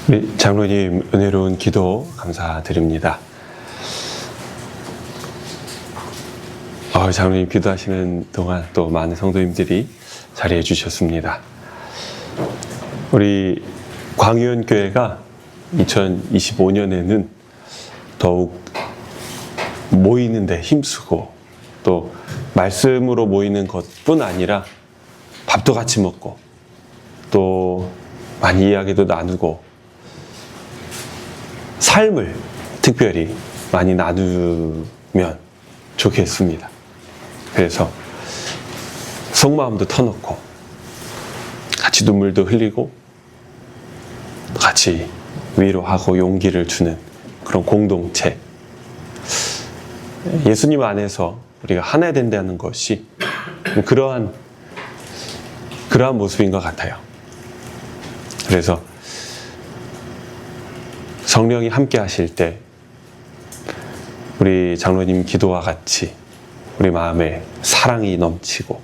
우리 장로님 은혜로운 기도 감사드립니다. 장로님 기도하시는 동안 또 많은 성도님들이 자리해 주셨습니다. 우리 광유연교회가 2025년에는 더욱 모이는데 힘쓰고 또 말씀으로 모이는 것뿐 아니라 밥도 같이 먹고 또 많이 이야기도 나누고 삶을 특별히 많이 나누면 좋겠습니다. 그래서 속마음도 터놓고 같이 눈물도 흘리고 같이 위로하고 용기를 주는 그런 공동체, 예수님 안에서 우리가 하나 된다는 것이 그러한 모습인 것 같아요. 그래서 성령이 함께 하실 때 우리 장로님 기도와 같이 우리 마음에 사랑이 넘치고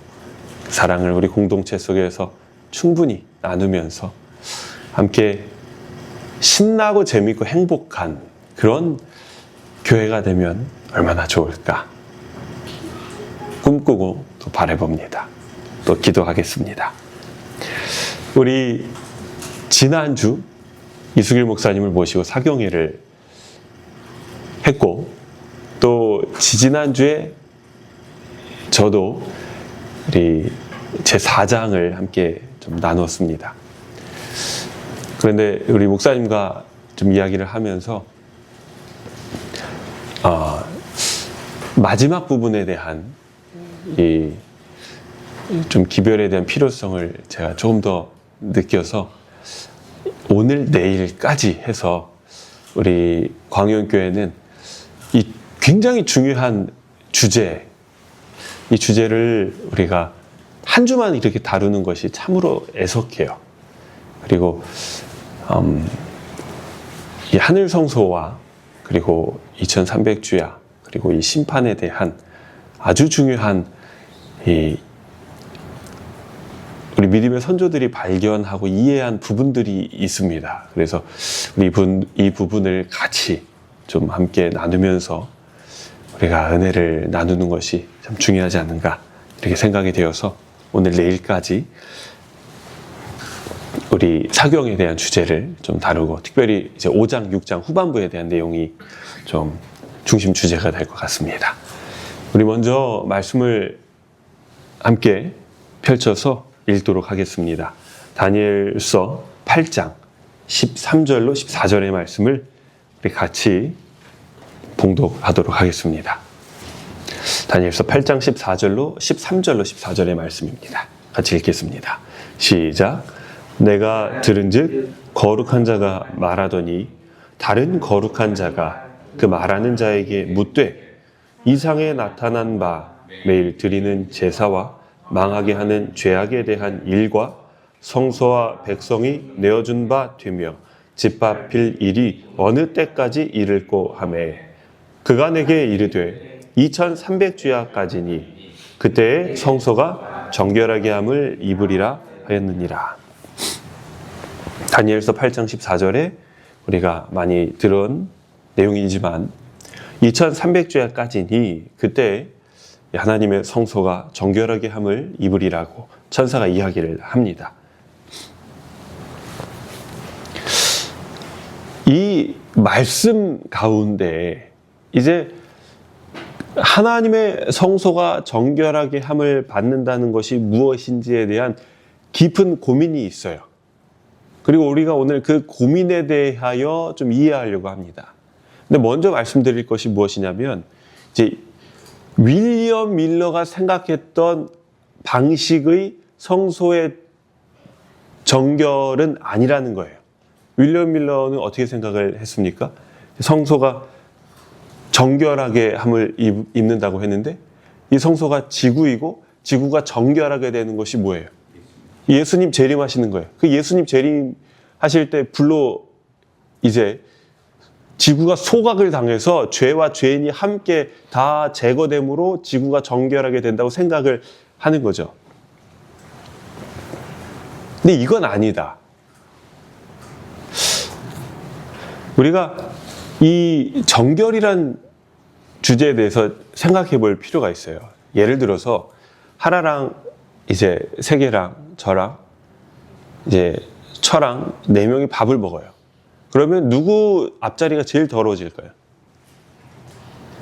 사랑을 우리 공동체 속에서 충분히 나누면서 함께 신나고 재밌고 행복한 그런 교회가 되면 얼마나 좋을까 꿈꾸고 또 바라봅니다. 또 기도하겠습니다. 우리 지난주 이수길 목사님을 모시고 사경회를 했고 또 지지난주에 저도 우리 제 4장을 함께 좀 나눴습니다. 그런데 우리 목사님과 좀 이야기를 하면서 마지막 부분에 대한 이 좀 기별에 대한 필요성을 제가 조금 더 느껴서 오늘 내일까지 해서 우리 광유연교회는 이 굉장히 중요한 주제, 이 주제를 우리가 한 주만 이렇게 다루는 것이 참으로 애석해요. 그리고 이 하늘 성소와 그리고 2300주야 그리고 이 심판에 대한 아주 중요한 우리 믿음의 선조들이 발견하고 이해한 부분들이 있습니다. 그래서 이 부분을 같이 좀 함께 나누면서 우리가 은혜를 나누는 것이 참 중요하지 않은가 이렇게 생각이 되어서 오늘 내일까지 우리 사경에 대한 주제를 좀 다루고 특별히 이제 5장, 6장 후반부에 대한 내용이 좀 중심 주제가 될 것 같습니다. 우리 먼저 말씀을 함께 펼쳐서 읽도록 하겠습니다. 다니엘서 8장 13절로 14절의 말씀을 우리 같이 봉독하도록 하겠습니다. 다니엘서 8장 14절로 13절로 14절의 말씀입니다. 같이 읽겠습니다. 시작. 내가 들은즉 거룩한 자가 말하더니 다른 거룩한 자가 그 말하는 자에게 묻되 이상에 나타난 바 매일 드리는 제사와 망하게 하는 죄악에 대한 일과 성소와 백성이 내어준 바 되며 짓밟힐 일이 어느 때까지 이를꼬 하매 그가 내게 이르되 2300주야까지니 그때에 성소가 정결하게 함을 입으리라 하였느니라. 다니엘서 8장 14절에 우리가 많이 들은 내용이지만 2300주야까지니 그때 하나님의 성소가 정결하게 함을 입으리라고 천사가 이야기를 합니다. 이 말씀 가운데 이제 하나님의 성소가 정결하게 함을 받는다는 것이 무엇인지에 대한 깊은 고민이 있어요. 그리고 우리가 오늘 그 고민에 대하여 좀 이해하려고 합니다. 근데 먼저 말씀드릴 것이 무엇이냐면 이제 윌리엄 밀러가 생각했던 방식의 성소의 정결은 아니라는 거예요. 윌리엄 밀러는 어떻게 생각을 했습니까? 성소가 정결하게 함을 입는다고 했는데 이 성소가 지구이고 지구가 정결하게 되는 것이 뭐예요? 예수님 재림하시는 거예요. 그 예수님 재림하실 때 불로 이제 지구가 소각을 당해서 죄와 죄인이 함께 다 제거됨으로 지구가 정결하게 된다고 생각을 하는 거죠. 근데 이건 아니다. 우리가 이 정결이란 주제에 대해서 생각해 볼 필요가 있어요. 예를 들어서 하나랑 이제 세계랑 저랑 이제 처랑 4명이 밥을 먹어요. 그러면 누구 앞자리가 제일 더러워질까요?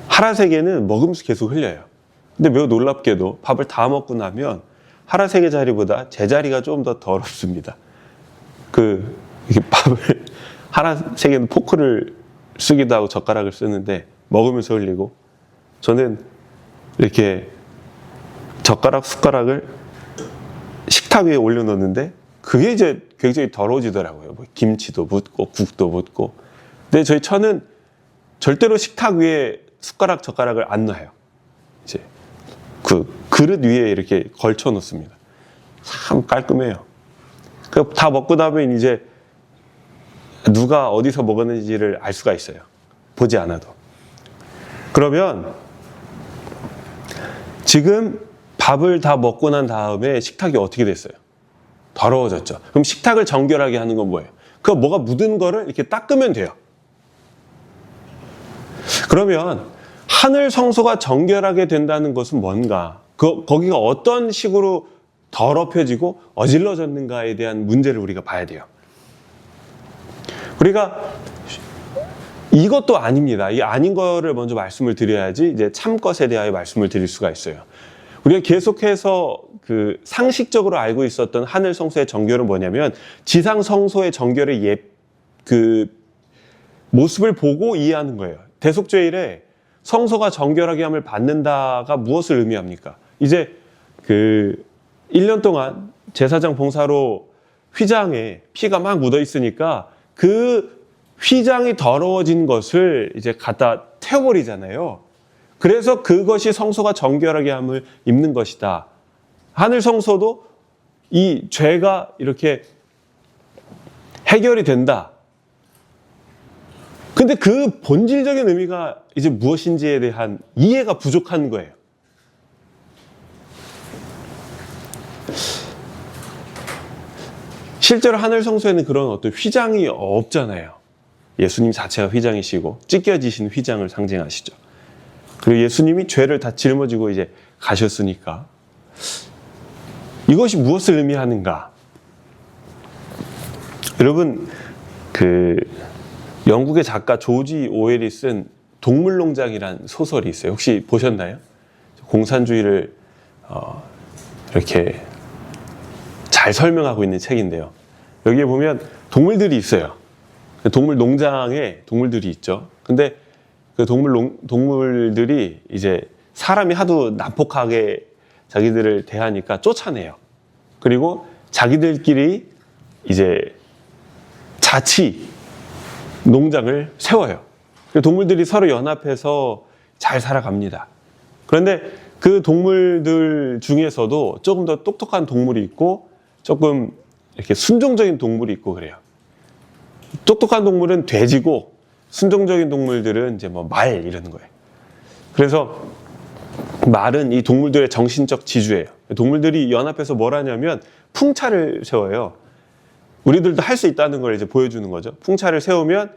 하라세계는 먹으면서 계속 흘려요. 근데 매우 놀랍게도 밥을 다 먹고 나면 하라세계 자리보다 제 자리가 좀 더 더럽습니다. 이렇게 밥을, 하라세계는 포크를 쓰기도 하고 젓가락을 쓰는데 먹으면서 흘리고, 저는 이렇게 젓가락, 숟가락을 식탁 위에 올려놓는데 그게 이제 굉장히 더러워지더라고요. 뭐 김치도 묻고 국도 묻고. 근데 저희 처는 절대로 식탁 위에 숟가락, 젓가락을 안 놔요. 이제 그 그릇 위에 이렇게 걸쳐 놓습니다. 참 깔끔해요. 다 먹고 나면 이제 누가 어디서 먹었는지를 알 수가 있어요. 보지 않아도. 그러면 지금 밥을 다 먹고 난 다음에 식탁이 어떻게 됐어요? 더러워졌죠. 그럼 식탁을 정결하게 하는 건 뭐예요? 뭐가 묻은 거를 이렇게 닦으면 돼요. 그러면 하늘 성소가 정결하게 된다는 것은 뭔가? 거기가 어떤 식으로 더럽혀지고 어질러졌는가에 대한 문제를 우리가 봐야 돼요. 우리가 이것도 아닙니다. 이 아닌 거를 먼저 말씀을 드려야지 이제 참 것에 대하여 말씀을 드릴 수가 있어요. 우리가 계속해서 상식적으로 알고 있었던 하늘 성소의 정결은 뭐냐면 지상 성소의 정결의 모습을 보고 이해하는 거예요. 대속죄일에 성소가 정결하게 함을 받는다가 무엇을 의미합니까? 이제 1년 동안 제사장 봉사로 휘장에 피가 막 묻어 있으니까 그 휘장이 더러워진 것을 이제 갖다 태워버리잖아요. 그래서 그것이 성소가 정결하게 함을 입는 것이다. 하늘 성소도 이 죄가 이렇게 해결이 된다. 근데 그 본질적인 의미가 이제 무엇인지에 대한 이해가 부족한 거예요. 실제로 하늘 성소에는 그런 어떤 휘장이 없잖아요. 예수님 자체가 휘장이시고 찢겨지신 휘장을 상징하시죠. 그리고 예수님이 죄를 다 짊어지고 이제 가셨으니까 이것이 무엇을 의미하는가? 여러분, 영국의 작가 조지 오웰이 쓴 동물농장이란 소설이 있어요. 혹시 보셨나요? 공산주의를 이렇게 잘 설명하고 있는 책인데요. 여기에 보면 동물들이 있어요. 동물 농장에 동물들이 있죠. 근데 그 동물들이 이제 사람이 하도 난폭하게 자기들을 대하니까 쫓아내요. 그리고 자기들끼리 이제 자치 농장을 세워요. 동물들이 서로 연합해서 잘 살아갑니다. 그런데 그 동물들 중에서도 조금 더 똑똑한 동물이 있고 조금 이렇게 순종적인 동물이 있고 그래요. 똑똑한 동물은 돼지고 순종적인 동물들은 이제 말 이러는 거예요. 그래서 말은 이 동물들의 정신적 지주예요. 동물들이 연합해서 뭘 하냐면 풍차를 세워요. 우리들도 할 수 있다는 걸 이제 보여주는 거죠. 풍차를 세우면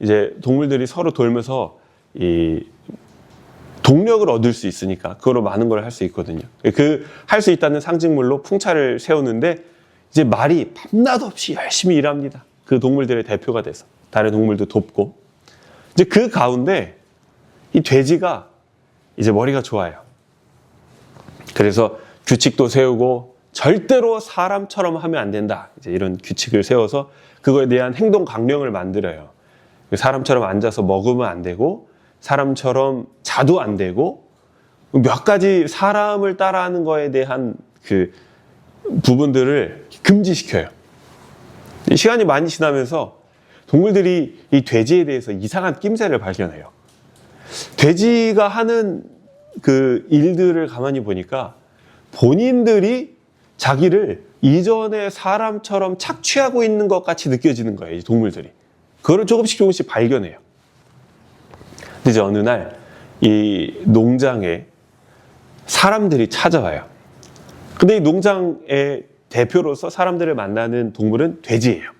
이제 동물들이 서로 돌면서 이 동력을 얻을 수 있으니까 그거로 많은 걸 할 수 있거든요. 할 수 있다는 상징물로 풍차를 세우는데 이제 말이 밤낮 없이 열심히 일합니다. 그 동물들의 대표가 돼서 다른 동물도 돕고 이제 그 가운데 이 돼지가 이제 머리가 좋아요. 그래서 규칙도 세우고 절대로 사람처럼 하면 안 된다. 이제 이런 규칙을 세워서 그거에 대한 행동 강령을 만들어요. 사람처럼 앉아서 먹으면 안 되고 사람처럼 자도 안 되고 몇 가지 사람을 따라하는 거에 대한 그 부분들을 금지시켜요. 시간이 많이 지나면서 동물들이 이 돼지에 대해서 이상한 낌새를 발견해요. 돼지가 하는 그 일들을 가만히 보니까 본인들이 자기를 이전에 사람처럼 착취하고 있는 것 같이 느껴지는 거예요, 이 동물들이. 그거를 조금씩 발견해요. 근데 이제 어느 날 이 농장에 사람들이 찾아와요. 근데 이 농장의 대표로서 사람들을 만나는 동물은 돼지예요.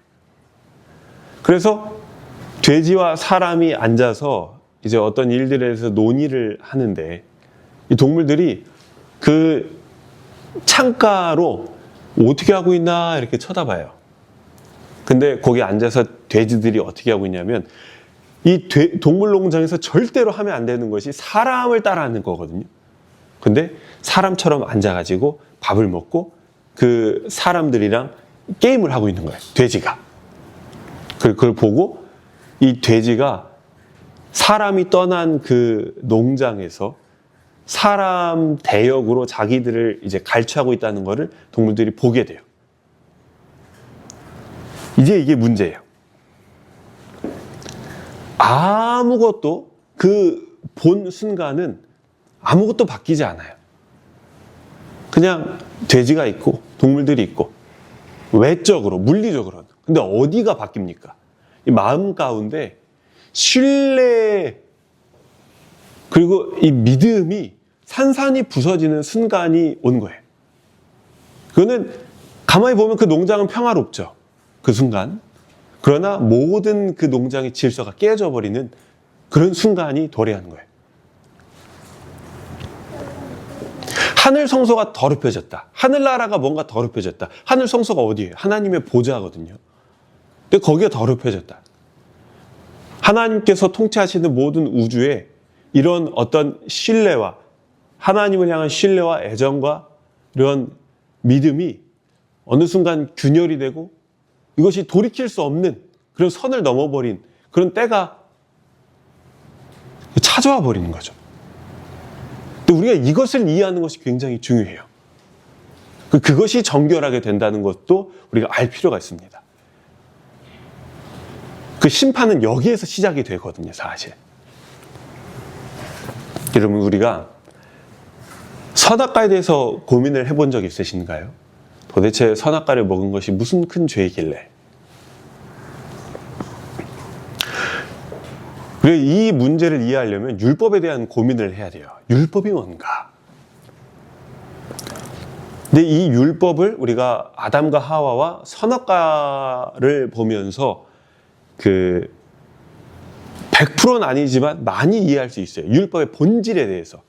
그래서 돼지와 사람이 앉아서 이제 어떤 일들에 대해서 논의를 하는데 이 동물들이 그 창가로 어떻게 하고 있나 이렇게 쳐다봐요. 근데 거기 앉아서 돼지들이 어떻게 하고 있냐면 이 동물농장에서 절대로 하면 안 되는 것이 사람을 따라하는 거거든요. 근데 사람처럼 앉아가지고 밥을 먹고 그 사람들이랑 게임을 하고 있는 거예요. 돼지가. 그걸 보고 이 돼지가 사람이 떠난 그 농장에서 사람 대역으로 자기들을 이제 갈취하고 있다는 것을 동물들이 보게 돼요. 이제 이게 문제예요. 아무것도 그 본 순간은 아무것도 바뀌지 않아요. 그냥 돼지가 있고 동물들이 있고 외적으로 물리적으로는. 근데 어디가 바뀝니까? 이 마음 가운데 신뢰 그리고 이 믿음이 산산이 부서지는 순간이 온 거예요. 그거는 가만히 보면 그 농장은 평화롭죠. 그 순간. 그러나 모든 그 농장의 질서가 깨져 버리는 그런 순간이 도래하는 거예요. 하늘 성소가 더럽혀졌다. 하늘나라가 뭔가 더럽혀졌다. 하늘 성소가 어디예요? 하나님의 보좌거든요. 근데 거기가 더럽혀졌다. 하나님께서 통치하시는 모든 우주에 이런 어떤 신뢰와 하나님을 향한 신뢰와 애정과 이런 믿음이 어느 순간 균열이 되고 이것이 돌이킬 수 없는 그런 선을 넘어버린 그런 때가 찾아와 버리는 거죠. 근데 우리가 이것을 이해하는 것이 굉장히 중요해요. 그것이 정결하게 된다는 것도 우리가 알 필요가 있습니다. 그 심판은 여기에서 시작이 되거든요, 사실. 여러분, 우리가 선악과에 대해서 고민을 해본 적 있으신가요? 도대체 선악과를 먹은 것이 무슨 큰 죄이길래? 그리고 이 문제를 이해하려면 율법에 대한 고민을 해야 돼요. 율법이 뭔가? 근데 이 율법을 우리가 아담과 하와와 선악과를 보면서 100%는 아니지만 많이 이해할 수 있어요. 율법의 본질에 대해서.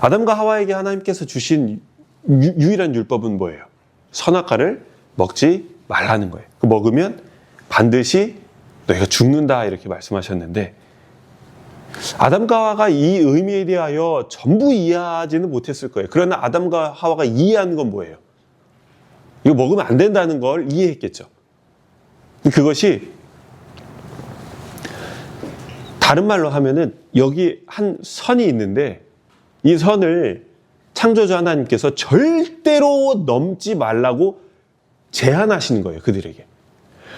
아담과 하와에게 하나님께서 주신 유일한 율법은 뭐예요? 선악과를 먹지 말라는 거예요. 먹으면 반드시 너희가 죽는다 이렇게 말씀하셨는데 아담과 하와가 이 의미에 대하여 전부 이해하지는 못했을 거예요. 그러나 아담과 하와가 이해한 건 뭐예요? 이거 먹으면 안 된다는 걸 이해했겠죠. 그것이 다른 말로 하면은 여기 한 선이 있는데 이 선을 창조주 하나님께서 절대로 넘지 말라고 제한하시는 거예요, 그들에게.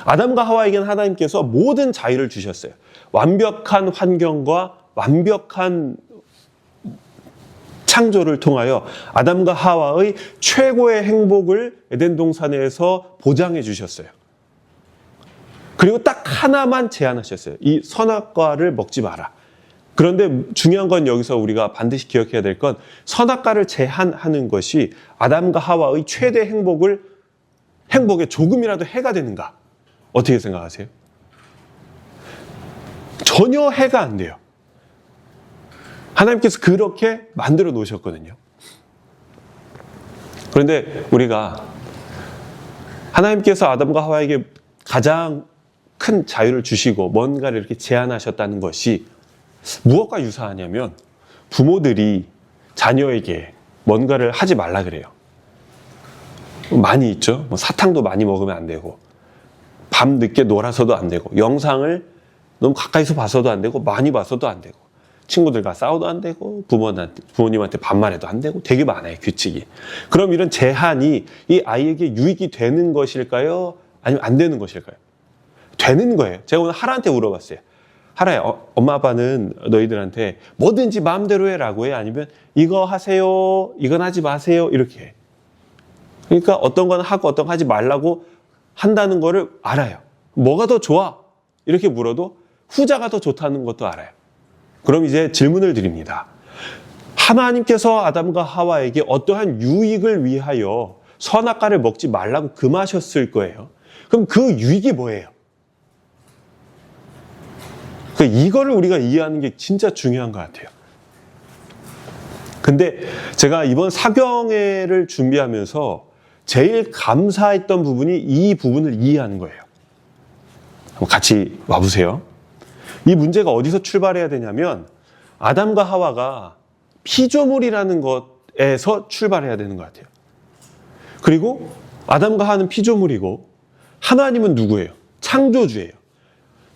아담과 하와에게는 하나님께서 모든 자유를 주셨어요. 완벽한 환경과 완벽한 창조를 통하여 아담과 하와의 최고의 행복을 에덴 동산에서 보장해 주셨어요. 그리고 딱 하나만 제안하셨어요. 이 선악과를 먹지 마라. 그런데 중요한 건 여기서 우리가 반드시 기억해야 될 건 선악과를 제한하는 것이 아담과 하와의 최대 행복에 조금이라도 해가 되는가? 어떻게 생각하세요? 전혀 해가 안 돼요. 하나님께서 그렇게 만들어 놓으셨거든요. 그런데 우리가 하나님께서 아담과 하와에게 가장 큰 자유를 주시고 뭔가를 이렇게 제안하셨다는 것이 무엇과 유사하냐면 부모들이 자녀에게 뭔가를 하지 말라 그래요. 많이 있죠. 사탕도 많이 먹으면 안 되고 밤 늦게 놀아서도 안 되고 영상을 너무 가까이서 봐서도 안 되고 많이 봐서도 안 되고 친구들과 싸워도 안 되고 부모님한테 반말해도 안 되고 되게 많아요, 규칙이. 그럼 이런 제한이 이 아이에게 유익이 되는 것일까요? 아니면 안 되는 것일까요? 되는 거예요. 제가 오늘 하라한테 물어봤어요. 하라야, 엄마 아빠는 너희들한테 뭐든지 마음대로 해라고 해? 아니면 이거 하세요, 이건 하지 마세요 이렇게 해? 그러니까 어떤 건 하고 어떤 건 하지 말라고 한다는 거를 알아요. 뭐가 더 좋아? 이렇게 물어도 후자가 더 좋다는 것도 알아요. 그럼 이제 질문을 드립니다. 하나님께서 아담과 하와에게 어떠한 유익을 위하여 선악과를 먹지 말라고 금하셨을 거예요. 그럼 그 유익이 뭐예요? 그러니까 이거를 우리가 이해하는 게 진짜 중요한 것 같아요. 근데 제가 이번 사경회를 준비하면서 제일 감사했던 부분이 이 부분을 이해하는 거예요. 같이 와보세요. 이 문제가 어디서 출발해야 되냐면 아담과 하와가 피조물이라는 것에서 출발해야 되는 것 같아요. 그리고 아담과 하와는 피조물이고 하나님은 누구예요? 창조주예요.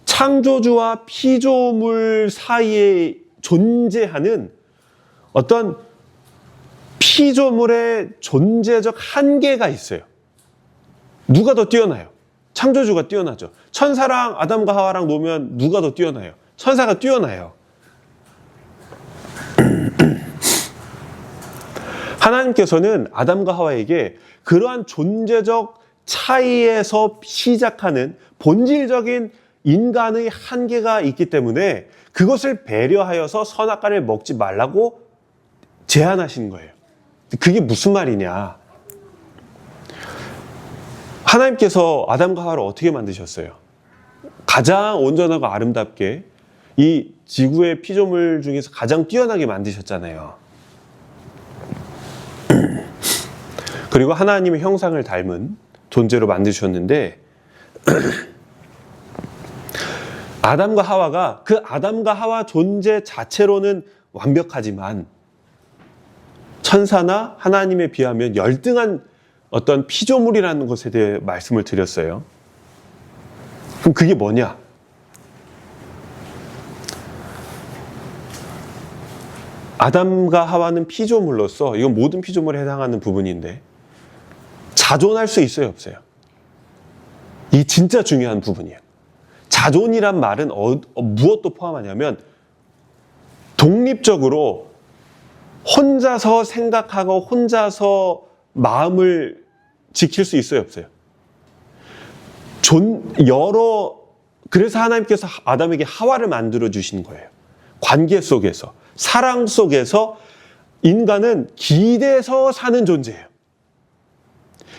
창조주와 피조물 사이에 존재하는 어떤 피조물의 존재적 한계가 있어요. 누가 더 뛰어나요? 창조주가 뛰어나죠. 천사랑 아담과 하와랑 놓으면 누가 더 뛰어나요? 천사가 뛰어나요. 하나님께서는 아담과 하와에게 그러한 존재적 차이에서 시작하는 본질적인 인간의 한계가 있기 때문에 그것을 배려하여서 선악과를 먹지 말라고 제안하시는 거예요. 그게 무슨 말이냐? 하나님께서 아담과 하와를 어떻게 만드셨어요? 가장 온전하고 아름답게 이 지구의 피조물 중에서 가장 뛰어나게 만드셨잖아요. 그리고 하나님의 형상을 닮은 존재로 만드셨는데 아담과 하와가 그 아담과 하와 존재 자체로는 완벽하지만 천사나 하나님에 비하면 열등한 어떤 피조물이라는 것에 대해 말씀을 드렸어요. 그럼 그게 뭐냐? 아담과 하와는 피조물로서, 이건 모든 피조물에 해당하는 부분인데 자존할 수 있어요, 없어요? 이 진짜 중요한 부분이에요. 자존이란 말은 무엇도 포함하냐면 독립적으로 혼자서 생각하고 혼자서 마음을 지킬 수 있어요, 없어요? 그래서 하나님께서 아담에게 하와를 만들어 주신 거예요. 관계 속에서, 사랑 속에서 인간은 기대서 사는 존재예요.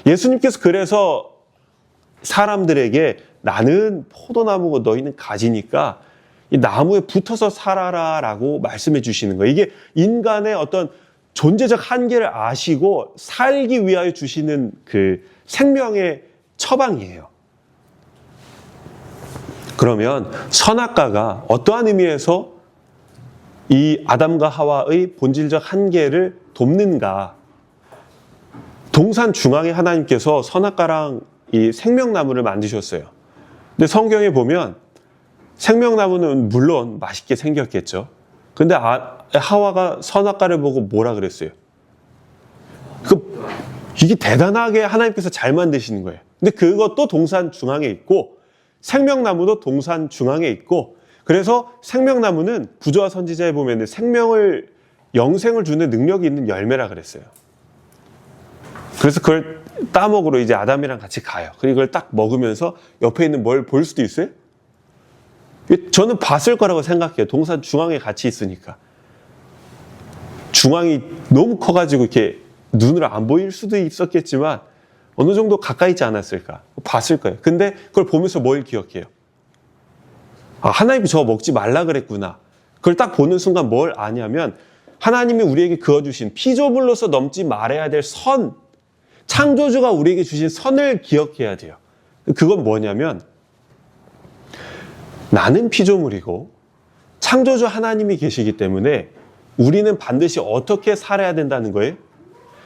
예수님께서 그래서 사람들에게 나는 포도나무고 너희는 가지니까 이 나무에 붙어서 살아라라고 말씀해 주시는 거예요. 이게 인간의 어떤 존재적 한계를 아시고 살기 위하여 주시는 그 생명의 처방이에요. 그러면 선악과가 어떠한 의미에서 이 아담과 하와의 본질적 한계를 돕는가? 동산 중앙에 하나님께서 선악과랑 이 생명나무를 만드셨어요. 근데 성경에 보면 생명나무는 물론 맛있게 생겼겠죠. 근데 하와가 선악과를 보고 뭐라 그랬어요? 이게 대단하게 하나님께서 잘 만드시는 거예요. 근데 그것도 동산 중앙에 있고 생명나무도 동산 중앙에 있고, 그래서 생명나무는 부조와 선지자에 보면 영생을 주는 능력이 있는 열매라 그랬어요. 그래서 그걸 따먹으러 이제 아담이랑 같이 가요. 그리고 그걸 딱 먹으면서 옆에 있는 뭘 볼 수도 있어요? 저는 봤을 거라고 생각해요. 동산 중앙에 같이 있으니까. 중앙이 너무 커가지고 이렇게 눈으로 안 보일 수도 있었겠지만 어느 정도 가까이 있지 않았을까? 봤을 거예요. 근데 그걸 보면서 뭘 기억해요? 하나님이 저거 먹지 말라 그랬구나. 그걸 딱 보는 순간 뭘 아냐면 하나님이 우리에게 그어주신 피조물로서 넘지 말아야 될 선, 창조주가 우리에게 주신 선을 기억해야 돼요. 그건 뭐냐면 나는 피조물이고 창조주 하나님이 계시기 때문에 우리는 반드시 어떻게 살아야 된다는 거예요?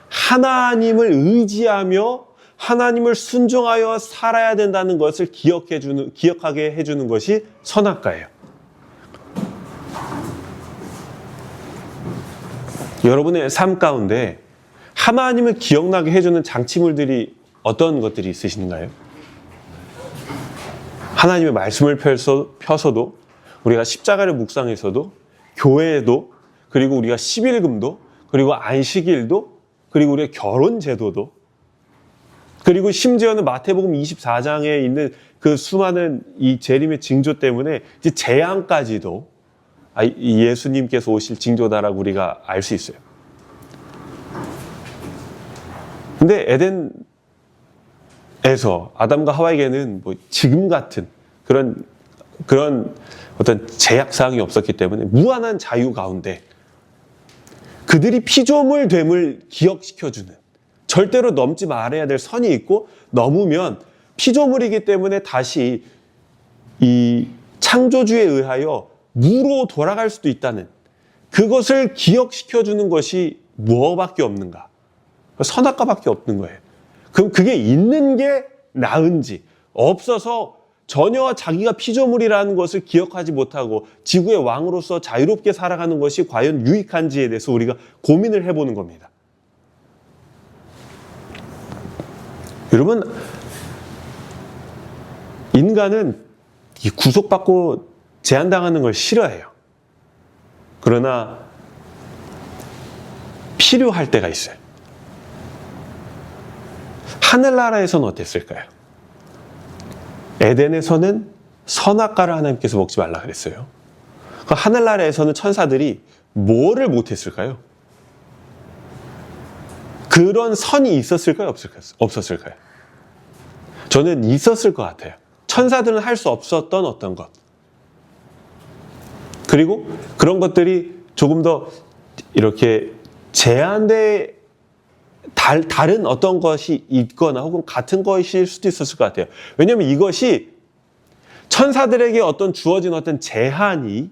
하나님을 의지하며 하나님을 순종하여 살아야 된다는 것을 기억하게 해주는 것이 선악과예요. 여러분의 삶 가운데 하나님을 기억나게 해주는 장치물들이 어떤 것들이 있으신가요? 하나님의 말씀을 펴서도, 우리가 십자가를 묵상해서도, 교회에도, 그리고 우리가 11금도, 그리고 안식일도, 그리고 우리의 결혼 제도도, 그리고 심지어는 마태복음 24장에 있는 그 수많은 이 재림의 징조 때문에 이제 재앙까지도 예수님께서 오실 징조다라고 우리가 알 수 있어요. 근데 에덴에서 아담과 하와에게는 지금 같은 그런 그런 어떤 제약사항이 없었기 때문에 무한한 자유 가운데 그들이 피조물됨을 기억시켜주는, 절대로 넘지 말아야 될 선이 있고 넘으면 피조물이기 때문에 다시 이 창조주에 의하여 무로 돌아갈 수도 있다는, 그것을 기억시켜주는 것이 뭐밖에 없는가? 선악과밖에 없는 거예요. 그럼 그게 있는 게 나은지, 없어서 전혀 자기가 피조물이라는 것을 기억하지 못하고 지구의 왕으로서 자유롭게 살아가는 것이 과연 유익한지에 대해서 우리가 고민을 해보는 겁니다. 여러분, 인간은 이 구속받고 제한당하는 걸 싫어해요. 그러나 필요할 때가 있어요. 하늘나라에서는 어땠을까요? 에덴에서는 선악과를 하나님께서 먹지 말라 그랬어요. 그 하늘나라에서는 천사들이 뭐를 못했을까요? 그런 선이 있었을까요? 없었을까요? 저는 있었을 것 같아요. 천사들은 할 수 없었던 어떤 것. 그리고 그런 것들이 조금 더 이렇게 제한돼 다른 어떤 것이 있거나 혹은 같은 것일 수도 있었을 것 같아요. 왜냐하면 이것이 천사들에게 어떤 주어진 어떤 제한이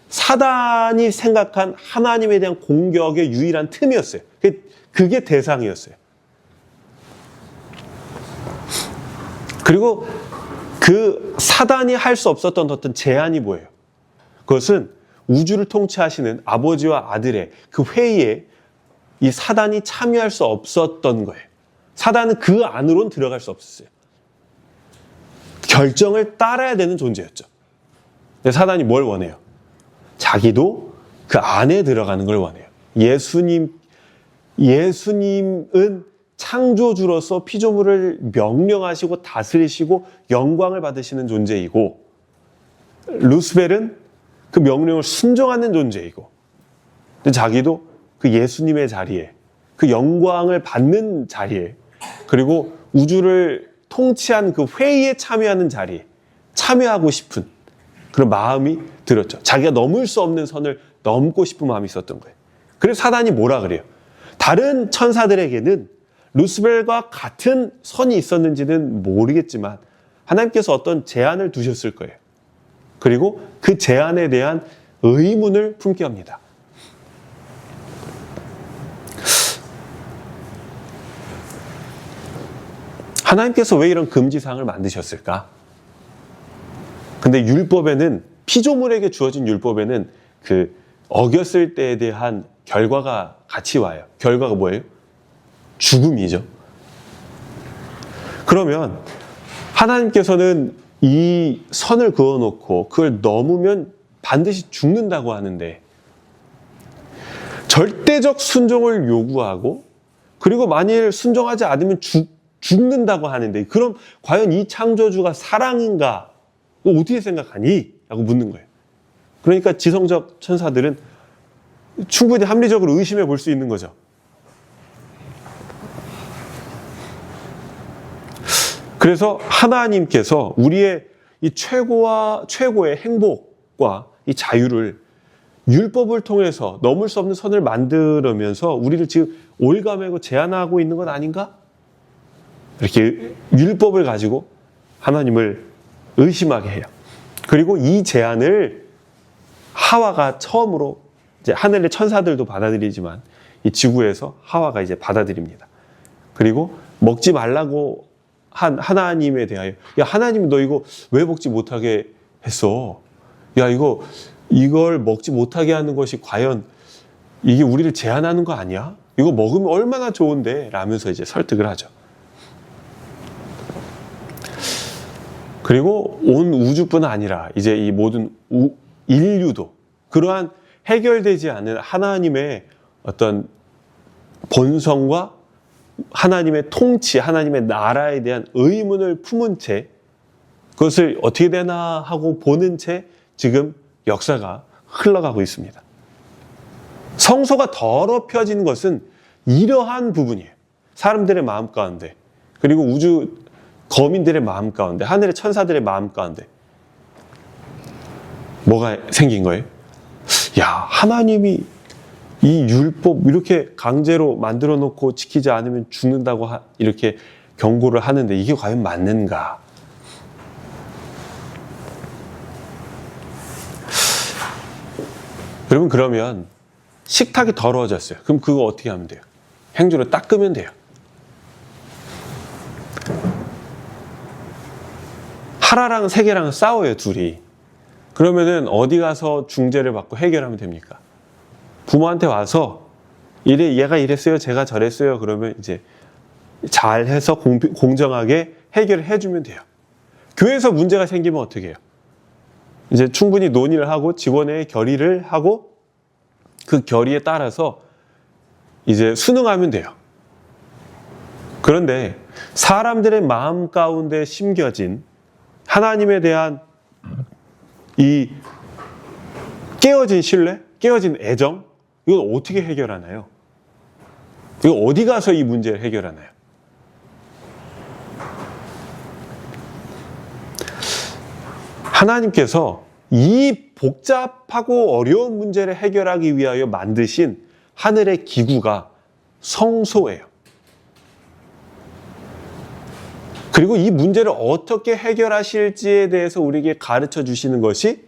사단이 생각한 하나님에 대한 공격의 유일한 틈이었어요. 그게 대상이었어요. 그리고 그 사단이 할 수 없었던 어떤 제한이 뭐예요? 그것은 우주를 통치하시는 아버지와 아들의 그 회의에 이 사단이 참여할 수 없었던 거예요. 사단은 그 안으로는 들어갈 수 없었어요. 결정을 따라야 되는 존재였죠. 근데 사단이 뭘 원해요? 자기도 그 안에 들어가는 걸 원해요. 예수님은 창조주로서 피조물을 명령하시고 다스리시고 영광을 받으시는 존재이고, 루스벨은 그 명령을 순종하는 존재이고, 근데 자기도 그 예수님의 자리에, 그 영광을 받는 자리에, 그리고 우주를 통치한 그 회의에 참여하는 자리에 참여하고 싶은 그런 마음이 들었죠. 자기가 넘을 수 없는 선을 넘고 싶은 마음이 있었던 거예요. 그래서 사단이 뭐라 그래요? 다른 천사들에게는 루스벨과 같은 선이 있었는지는 모르겠지만 하나님께서 어떤 제한을 두셨을 거예요. 그리고 그 제한에 대한 의문을 품게 합니다. 하나님께서 왜 이런 금지사항을 만드셨을까? 근데 율법에는, 피조물에게 주어진 율법에는 그 어겼을 때에 대한 결과가 같이 와요. 결과가 뭐예요? 죽음이죠. 그러면 하나님께서는 이 선을 그어놓고 그걸 넘으면 반드시 죽는다고 하는데, 절대적 순종을 요구하고 그리고 만일 순종하지 않으면 죽는다고 하는데, 그럼 과연 이 창조주가 사랑인가? 너 어떻게 생각하니? 라고 묻는 거예요. 그러니까 지성적 천사들은 충분히 합리적으로 의심해 볼 수 있는 거죠. 그래서 하나님께서 우리의 이 최고의 행복과 이 자유를 율법을 통해서 넘을 수 없는 선을 만들면서 우리를 지금 올가매고 제한하고 있는 건 아닌가? 이렇게 율법을 가지고 하나님을 의심하게 해요. 그리고 이 제안을 하와가 처음으로, 이제 하늘의 천사들도 받아들이지만 이 지구에서 하와가 이제 받아들입니다. 그리고 먹지 말라고 한 하나님에 대하여, 야, 하나님 너 이거 왜 먹지 못하게 했어? 야, 이걸 먹지 못하게 하는 것이 과연 이게 우리를 제한하는 거 아니야? 이거 먹으면 얼마나 좋은데? 라면서 이제 설득을 하죠. 그리고 온 우주뿐 아니라 이제 이 모든 인류도 그러한 해결되지 않은 하나님의 어떤 본성과 하나님의 통치, 하나님의 나라에 대한 의문을 품은 채 그것을 어떻게 되나 하고 보는 채 지금 역사가 흘러가고 있습니다. 성소가 더럽혀진 것은 이러한 부분이에요. 사람들의 마음 가운데, 그리고 우주 거민들의 마음 가운데, 하늘의 천사들의 마음 가운데 뭐가 생긴 거예요? 야, 하나님이 이 율법 이렇게 강제로 만들어 놓고 지키지 않으면 죽는다고 이렇게 경고를 하는데 이게 과연 맞는가? 여러분, 그러면 식탁이 더러워졌어요. 그럼 그거 어떻게 하면 돼요? 행주로 닦으면 돼요. 하라랑 세계랑 싸워요, 둘이. 그러면은 어디 가서 중재를 받고 해결하면 됩니까? 부모한테 와서 얘가 이랬어요, 제가 저랬어요. 그러면 이제 잘해서 공정하게 해결을 해주면 돼요. 교회에서 문제가 생기면 어떻게 해요? 이제 충분히 논의를 하고 직원의 결의를 하고 그 결의에 따라서 이제 순응하면 돼요. 그런데 사람들의 마음 가운데 심겨진 하나님에 대한 이 깨어진 신뢰, 깨어진 애정, 이걸 어떻게 해결하나요? 이거 어디 가서 이 문제를 해결하나요? 하나님께서 이 복잡하고 어려운 문제를 해결하기 위하여 만드신 하늘의 기구가 성소예요. 그리고 이 문제를 어떻게 해결하실지에 대해서 우리에게 가르쳐 주시는 것이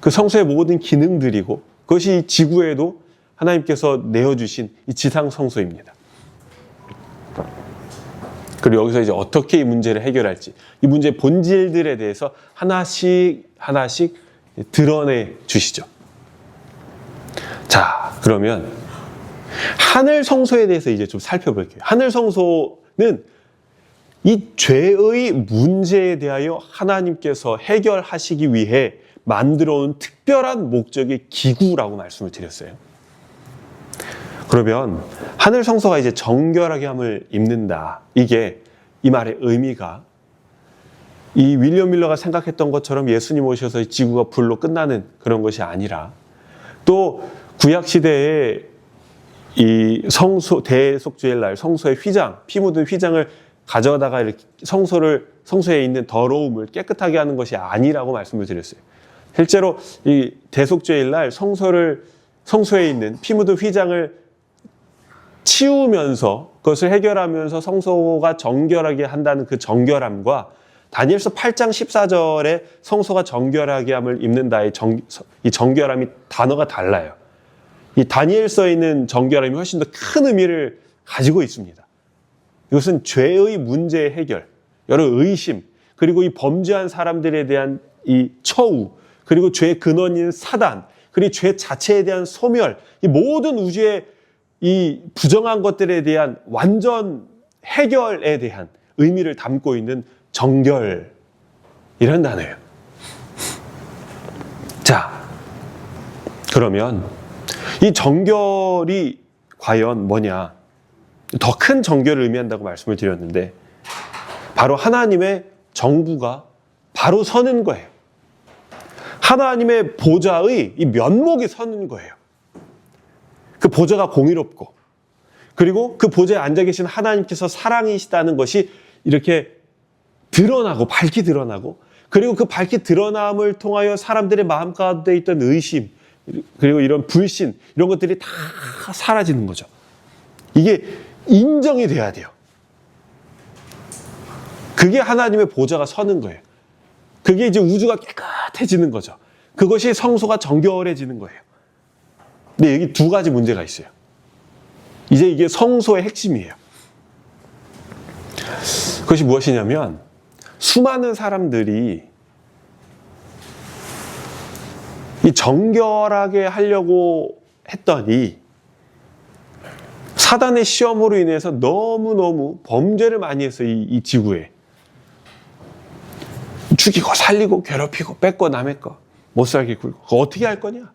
그 성소의 모든 기능들이고 그것이 지구에도 하나님께서 내어주신 이 지상 성소입니다. 그리고 여기서 이제 어떻게 이 문제를 해결할지, 이 문제의 본질들에 대해서 하나씩 드러내 주시죠. 자, 그러면 하늘 성소에 대해서 이제 좀 살펴볼게요. 하늘 성소는 이 죄의 문제에 대하여 하나님께서 해결하시기 위해 만들어 온 특별한 목적의 기구라고 말씀을 드렸어요. 그러면 하늘 성소가 이제 정결하게 함을 입는다. 이게 이 말의 의미가 이 윌리엄 밀러가 생각했던 것처럼 예수님 오셔서 지구가 불로 끝나는 그런 것이 아니라 또 구약 시대에 이 성소 대속죄일 날 성소의 휘장, 피 묻은 휘장을 가져다가 이렇게 성소에 있는 더러움을 깨끗하게 하는 것이 아니라고 말씀을 드렸어요. 실제로 이 대속죄일 날 성소에 있는 피 묻은 휘장을 치우면서 그것을 해결하면서 성소가 정결하게 한다는 그 정결함과 다니엘서 8장 14절에 성소가 정결하게 함을 입는다의 이 정결함이 단어가 달라요. 이 다니엘서에 있는 정결함이 훨씬 더 큰 의미를 가지고 있습니다. 이것은 죄의 문제의 해결, 여러 의심, 그리고 이 범죄한 사람들에 대한 이 처우, 그리고 죄의 근원인 사단, 그리고 죄 자체에 대한 소멸, 이 모든 우주의 이 부정한 것들에 대한 완전 해결에 대한 의미를 담고 있는 정결이라는 단어예요. 자, 그러면 이 정결이 과연 뭐냐? 더 큰 정결을 의미한다고 말씀을 드렸는데 바로 하나님의 정부가 바로 서는 거예요. 하나님의 보좌의 이 면목이 서는 거예요. 그 보좌가 공의롭고 그리고 그 보좌에 앉아 계신 하나님께서 사랑이시다는 것이 이렇게 드러나고 밝히 드러나고 그리고 그 밝히 드러남을 통하여 사람들의 마음 가운데 있던 의심 그리고 이런 불신 이런 것들이 다 사라지는 거죠. 이게 인정이 돼야 돼요. 그게 하나님의 보좌가 서는 거예요. 그게 이제 우주가 깨끗해지는 거죠. 그것이 성소가 정결해지는 거예요. 근데 여기 두 가지 문제가 있어요. 이제 이게 성소의 핵심이에요. 그것이 무엇이냐면 수많은 사람들이 이 정결하게 하려고 했더니 사단의 시험으로 인해서 너무너무 범죄를 많이 했어요. 이 지구에. 죽이고 살리고 괴롭히고 뺏고 남의 거 못 살게 굴고 그거 어떻게 할 거냐?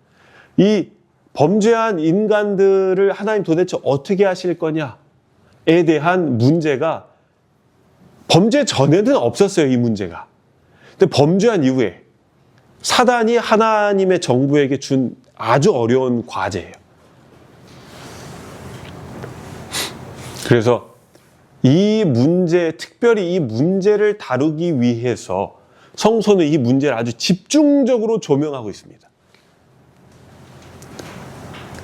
이 범죄한 인간들을 하나님 도대체 어떻게 하실 거냐에 대한 문제가 범죄 전에는 없었어요. 이 문제가. 근데 범죄한 이후에 사단이 하나님의 정부에게 준 아주 어려운 과제예요. 그래서 이 문제, 특별히 이 문제를 다루기 위해서 성소는 이 문제를 아주 집중적으로 조명하고 있습니다.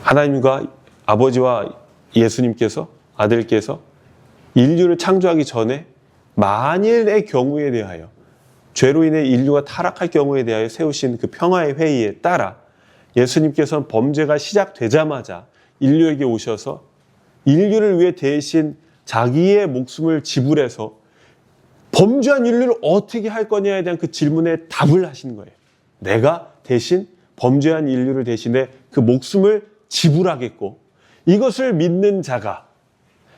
하나님과 아버지와 예수님께서, 아들께서 인류를 창조하기 전에 만일의 경우에 대하여, 죄로 인해 인류가 타락할 경우에 대하여 세우신 그 평화의 회의에 따라 예수님께서는 범죄가 시작되자마자 인류에게 오셔서 인류를 위해 대신 자기의 목숨을 지불해서 범죄한 인류를 어떻게 할 거냐에 대한 그 질문에 답을 하신 거예요. 내가 대신 범죄한 인류를 대신해 그 목숨을 지불하겠고, 이것을 믿는 자가,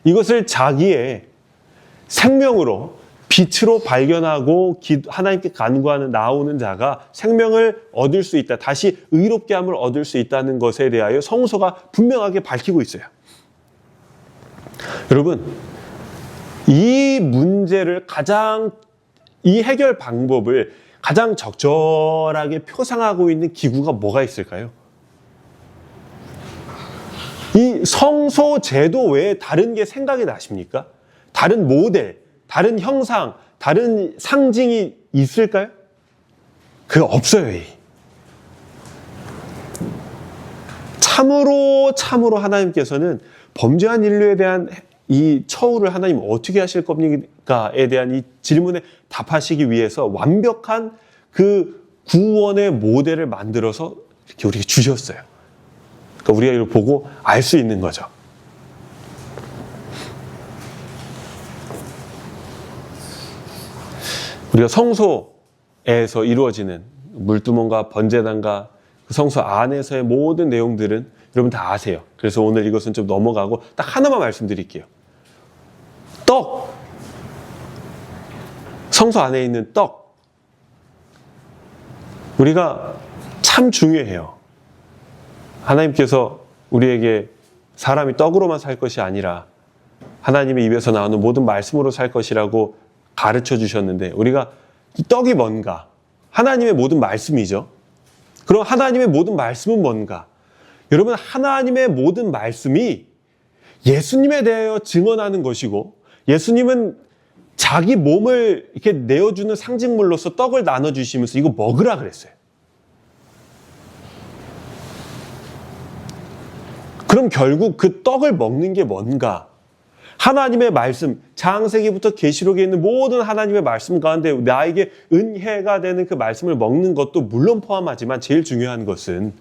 이것을 자기의 생명으로, 빛으로 발견하고 하나님께 간구하는 나오는 자가 생명을 얻을 수 있다, 다시 의롭게 함을 얻을 수 있다는 것에 대하여 성서가 분명하게 밝히고 있어요. 여러분, 이 문제를 이 해결 방법을 가장 적절하게 표상하고 있는 기구가 뭐가 있을까요? 이 성소 제도 외에 다른 게 생각이 나십니까? 다른 모델, 다른 형상, 다른 상징이 있을까요? 그거 없어요. 참으로 하나님께서는 범죄한 인류에 대한 이 처우를 하나님 어떻게 하실 겁니까에 대한 이 질문에 답하시기 위해서 완벽한 그 구원의 모델을 만들어서 이렇게 우리에게 주셨어요. 그러니까 우리가 이걸 보고 알 수 있는 거죠. 우리가 성소에서 이루어지는 물두멍과 번제단과 그 성소 안에서의 모든 내용들은 여러분 다 아세요. 그래서 오늘 이것은 좀 넘어가고 딱 하나만 말씀드릴게요. 떡! 성소 안에 있는 떡. 우리가 참 중요해요. 하나님께서 우리에게 사람이 떡으로만 살 것이 아니라 하나님의 입에서 나오는 모든 말씀으로 살 것이라고 가르쳐 주셨는데, 우리가 이 떡이 뭔가? 하나님의 모든 말씀이죠. 그럼 하나님의 모든 말씀은 뭔가? 여러분, 하나님의 모든 말씀이 예수님에 대하여 증언하는 것이고, 예수님은 자기 몸을 이렇게 내어주는 상징물로서 떡을 나눠주시면서 이거 먹으라 그랬어요. 그럼 결국 그 떡을 먹는 게 뭔가? 하나님의 말씀, 창세기부터 계시록에 있는 모든 하나님의 말씀 가운데 나에게 은혜가 되는 그 말씀을 먹는 것도 물론 포함하지만 제일 중요한 것은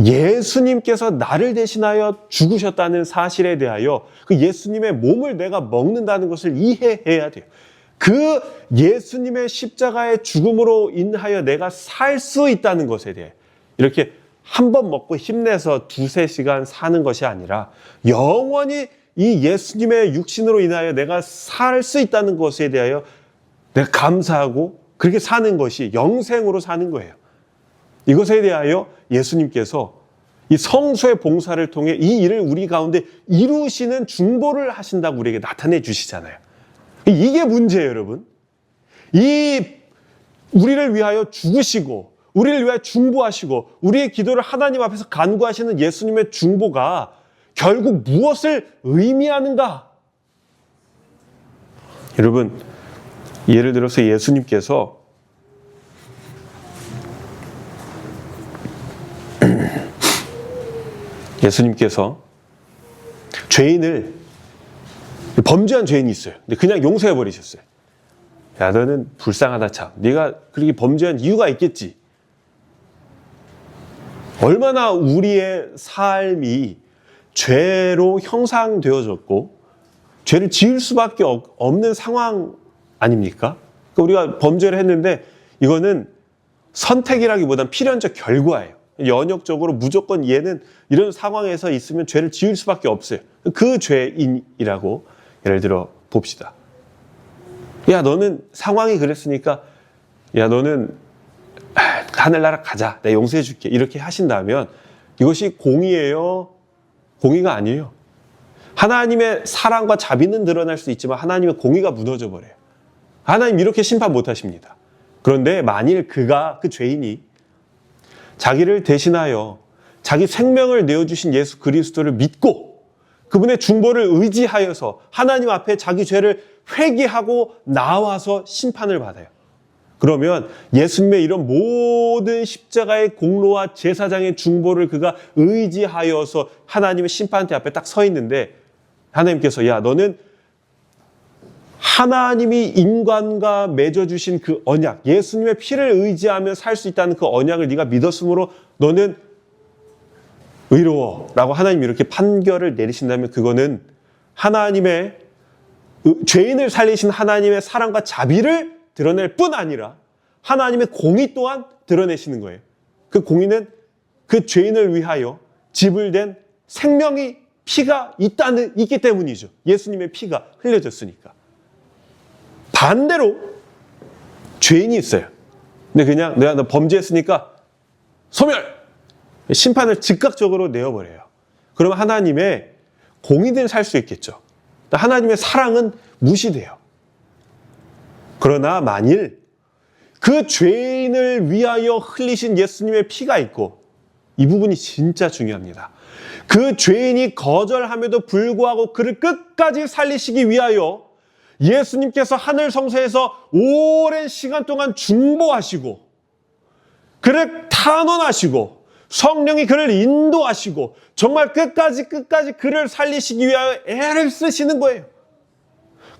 예수님께서 나를 대신하여 죽으셨다는 사실에 대하여 그 예수님의 몸을 내가 먹는다는 것을 이해해야 돼요. 그 예수님의 십자가의 죽음으로 인하여 내가 살 수 있다는 것에 대해 이렇게 한 번 먹고 힘내서 2-3시간 사는 것이 아니라 영원히 이 예수님의 육신으로 인하여 내가 살 수 있다는 것에 대하여 내가 감사하고 그렇게 사는 것이 영생으로 사는 거예요. 이것에 대하여 예수님께서 이 성소의 봉사를 통해 이 일을 우리 가운데 이루시는 중보를 하신다고 우리에게 나타내 주시잖아요. 이게 문제예요, 여러분. 우리를 위하여 죽으시고 우리를 위하여 중보하시고 우리의 기도를 하나님 앞에서 간구하시는 예수님의 중보가 결국 무엇을 의미하는가? 여러분, 예를 들어서 예수님께서 죄인을, 범죄한 죄인이 있어요. 근데 그냥 용서해 버리셨어요. 야, 너는 불쌍하다 참. 네가 그렇게 범죄한 이유가 있겠지. 얼마나 우리의 삶이 죄로 형상되어졌고 죄를 지을 수밖에 없는 상황 아닙니까? 그러니까 우리가 범죄를 했는데 이거는 선택이라기보단 필연적 결과예요. 연역적으로 무조건 얘는 이런 상황에서 있으면 죄를 지을 수밖에 없어요. 그 죄인이라고 예를 들어 봅시다. 야, 너는 상황이 그랬으니까 야, 너는 하늘나라 가자. 내가 용서해 줄게. 이렇게 하신다면 이것이 공의예요? 공의가 아니에요. 하나님의 사랑과 자비는 드러날 수 있지만 하나님의 공의가 무너져 버려요. 하나님 이렇게 심판 못 하십니다. 그런데 만일 그 죄인이 자기를 대신하여 자기 생명을 내어주신 예수 그리스도를 믿고 그분의 중보를 의지하여서 하나님 앞에 자기 죄를 회개하고 나와서 심판을 받아요. 그러면 예수님의 이런 모든 십자가의 공로와 제사장의 중보를 그가 의지하여서 하나님의 심판대 앞에 딱 서 있는데 하나님께서 야 너는 하나님이 인간과 맺어주신 그 언약, 예수님의 피를 의지하며 살 수 있다는 그 언약을 네가 믿었으므로 너는 의로워라고 하나님이 이렇게 판결을 내리신다면 그거는 하나님의 죄인을 살리신 하나님의 사랑과 자비를 드러낼 뿐 아니라 하나님의 공의 또한 드러내시는 거예요. 그 공의는 그 죄인을 위하여 지불된 생명이 피가 있기 때문이죠. 예수님의 피가 흘려졌으니까. 반대로 죄인이 있어요. 근데 그냥 내가 너 범죄했으니까 소멸! 심판을 즉각적으로 내어버려요. 그러면 하나님의 공의는 살 수 있겠죠. 하나님의 사랑은 무시돼요. 그러나 만일 그 죄인을 위하여 흘리신 예수님의 피가 있고 이 부분이 진짜 중요합니다. 그 죄인이 거절함에도 불구하고 그를 끝까지 살리시기 위하여 예수님께서 하늘 성소에서 오랜 시간 동안 중보하시고 그를 탄원하시고 성령이 그를 인도하시고 정말 끝까지 그를 살리시기 위하여 애를 쓰시는 거예요.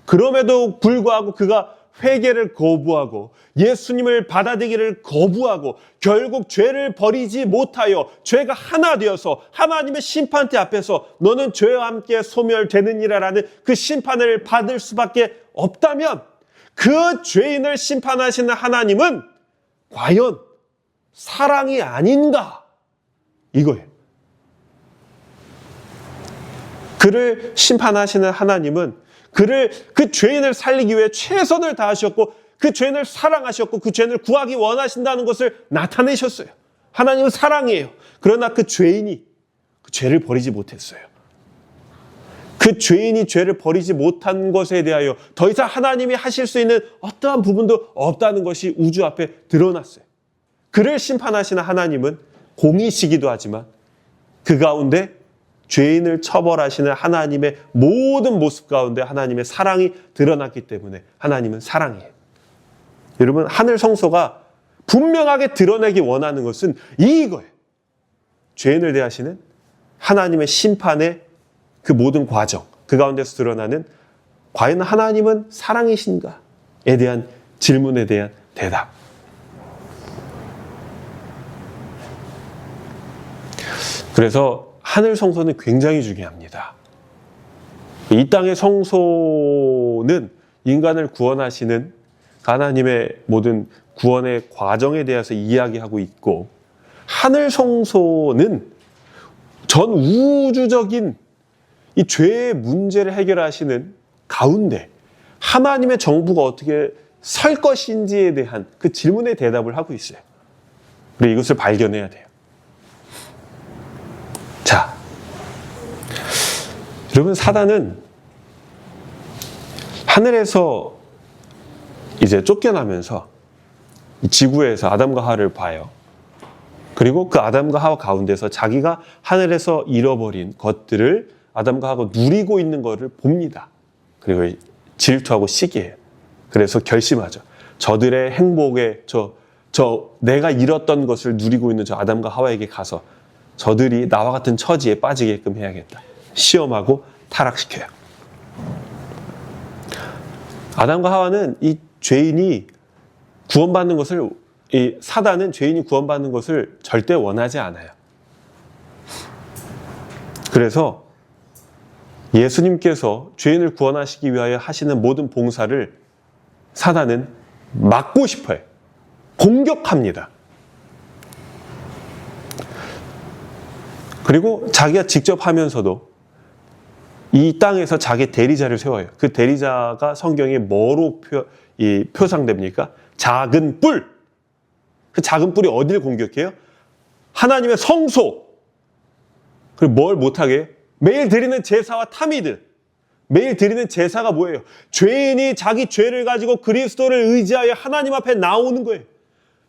그럼에도 불구하고 그가 회개를 거부하고 예수님을 받아들이기를 거부하고 결국 죄를 버리지 못하여 죄가 하나 되어서 하나님의 심판대 앞에서 너는 죄와 함께 소멸되느니라라는 그 심판을 받을 수밖에 없다면 그 죄인을 심판하시는 하나님은 과연 사랑이 아닌가? 이거예요. 그를 심판하시는 하나님은 그 죄인을 살리기 위해 최선을 다하셨고 그 죄인을 사랑하셨고 그 죄인을 구하기 원하신다는 것을 나타내셨어요. 하나님은 사랑이에요. 그러나 그 죄인이 그 죄를 버리지 못했어요. 그 죄인이 죄를 버리지 못한 것에 대하여 더 이상 하나님이 하실 수 있는 어떠한 부분도 없다는 것이 우주 앞에 드러났어요. 그를 심판하시는 하나님은 공의시기도 하지만 그 가운데 죄인을 처벌하시는 하나님의 모든 모습 가운데 하나님의 사랑이 드러났기 때문에 하나님은 사랑이에요. 여러분, 하늘 성소가 분명하게 드러내기 원하는 것은 이거예요. 죄인을 대하시는 하나님의 심판의 그 모든 과정, 그 가운데서 드러나는 과연 하나님은 사랑이신가에 대한 질문에 대한 대답. 그래서 하늘 성소는 굉장히 중요합니다. 이 땅의 성소는 인간을 구원하시는 하나님의 모든 구원의 과정에 대해서 이야기하고 있고, 하늘 성소는 전 우주적인 이 죄의 문제를 해결하시는 가운데 하나님의 정부가 어떻게 설 것인지에 대한 그 질문에 대답을 하고 있어요. 우리 이것을 발견해야 돼요. 자, 여러분, 사단은 하늘에서 이제 쫓겨나면서 지구에서 아담과 하와를 봐요. 그리고 그 아담과 하와 가운데서 자기가 하늘에서 잃어버린 것들을 아담과 하와가 누리고 있는 것을 봅니다. 그리고 질투하고 시기해요. 그래서 결심하죠. 저들의 행복에 내가 잃었던 것을 누리고 있는 저 아담과 하와에게 가서 저들이 나와 같은 처지에 빠지게끔 해야겠다. 시험하고 타락시켜요. 아담과 하와는 이 죄인이 구원받는 것을, 이 사단은 죄인이 구원받는 것을 절대 원하지 않아요. 그래서 예수님께서 죄인을 구원하시기 위하여 하시는 모든 봉사를 사단은 막고 싶어요. 공격합니다. 그리고 자기가 직접 하면서도 이 땅에서 자기 대리자를 세워요. 그 대리자가 성경에 뭐로 표상됩니까? 작은 뿔. 그 작은 뿔이 어디를 공격해요? 하나님의 성소. 그리고 뭘 못하게 해요? 매일 드리는 제사와 타미드. 매일 드리는 제사가 뭐예요? 죄인이 자기 죄를 가지고 그리스도를 의지하여 하나님 앞에 나오는 거예요.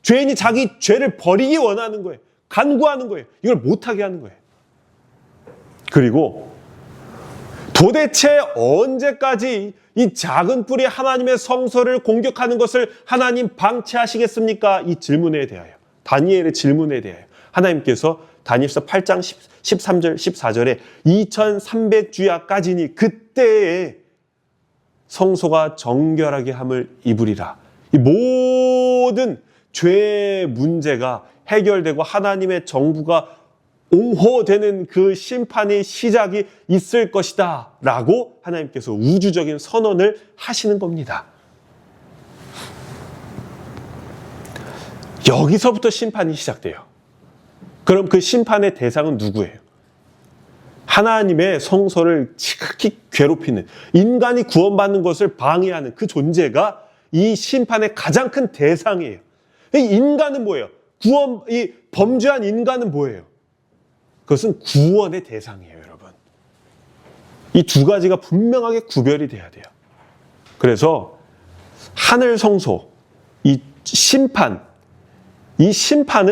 죄인이 자기 죄를 버리기 원하는 거예요. 간구하는 거예요. 이걸 못하게 하는 거예요. 그리고 도대체 언제까지 이 작은 뿔이 하나님의 성소를 공격하는 것을 하나님 방치하시겠습니까? 이 질문에 대하여, 다니엘의 질문에 대하여 하나님께서 다니엘서 8장 13절 14절에 2300주야까지니 그때에 성소가 정결하게 함을 입으리라. 이 모든 죄의 문제가 해결되고 하나님의 정부가 옹호되는 그 심판의 시작이 있을 것이다 라고 하나님께서 우주적인 선언을 하시는 겁니다. 여기서부터 심판이 시작돼요. 그럼 그 심판의 대상은 누구예요? 하나님의 성소를 지극히 괴롭히는, 인간이 구원받는 것을 방해하는 그 존재가 이 심판의 가장 큰 대상이에요. 이 인간은 뭐예요? 이 범죄한 인간은 뭐예요? 그것은 구원의 대상이에요, 여러분. 이 두 가지가 분명하게 구별이 돼야 돼요. 그래서 하늘 성소, 이 심판은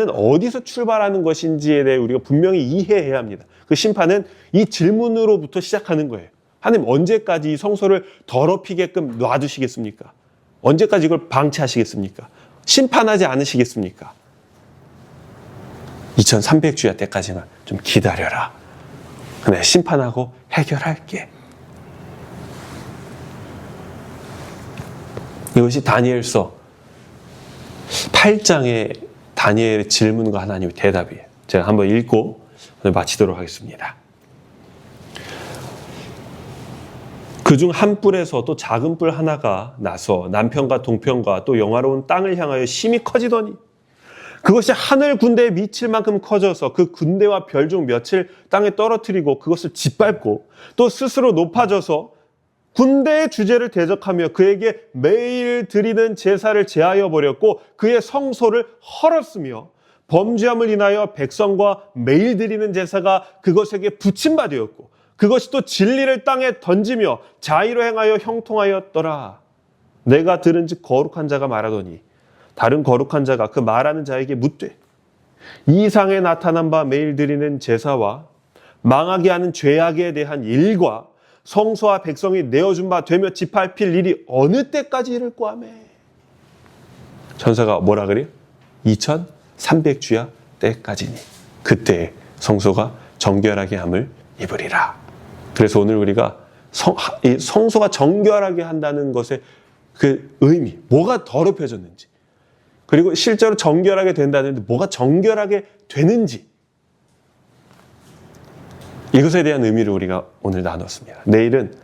어디서 출발하는 것인지에 대해 우리가 분명히 이해해야 합니다. 그 심판은 이 질문으로부터 시작하는 거예요. 하나님 언제까지 이 성소를 더럽히게끔 놔두시겠습니까? 언제까지 이걸 방치하시겠습니까? 심판하지 않으시겠습니까? 2300주야 때까지만 좀 기다려라. 내가 심판하고 해결할게. 이것이 다니엘서 8장의 다니엘의 질문과 하나님의 대답이에요. 제가 한번 읽고 오늘 마치도록 하겠습니다. 그중 한 뿔에서 또 작은 뿔 하나가 나서 남편과 동편과 또 영화로운 땅을 향하여 심히 커지더니 그것이 하늘 군대에 미칠 만큼 커져서 그 군대와 별 중 몇을 땅에 떨어뜨리고 그것을 짓밟고 또 스스로 높아져서 군대의 주제를 대적하며 그에게 매일 드리는 제사를 제하여 버렸고 그의 성소를 헐었으며 범죄함을 인하여 백성과 매일 드리는 제사가 그것에게 붙임바 되었고 그것이 또 진리를 땅에 던지며 자의로 행하여 형통하였더라. 내가 들은즉 거룩한 자가 말하더니 다른 거룩한 자가 그 말하는 자에게 묻되 이상에 나타난 바 매일 드리는 제사와 망하게 하는 죄악에 대한 일과 성소와 백성이 내어준 바 되며 짓밟힐 일이 어느 때까지 이를 꼬하매? 천사가 뭐라 그래요? 2300주야 때까지니 그때 성소가 정결하게 함을 입으리라. 그래서 오늘 우리가 이 성소가 정결하게 한다는 것의 그 의미, 뭐가 더럽혀졌는지, 그리고 실제로 정결하게 된다는데 뭐가 정결하게 되는지, 이것에 대한 의미를 우리가 오늘 나눴습니다. 내일은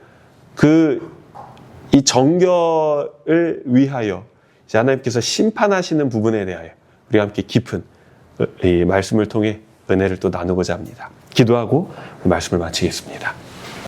이 정결을 위하여 이제 하나님께서 심판하시는 부분에 대하여 우리가 함께 깊은 이 말씀을 통해 은혜를 또 나누고자 합니다. 기도하고 말씀을 마치겠습니다.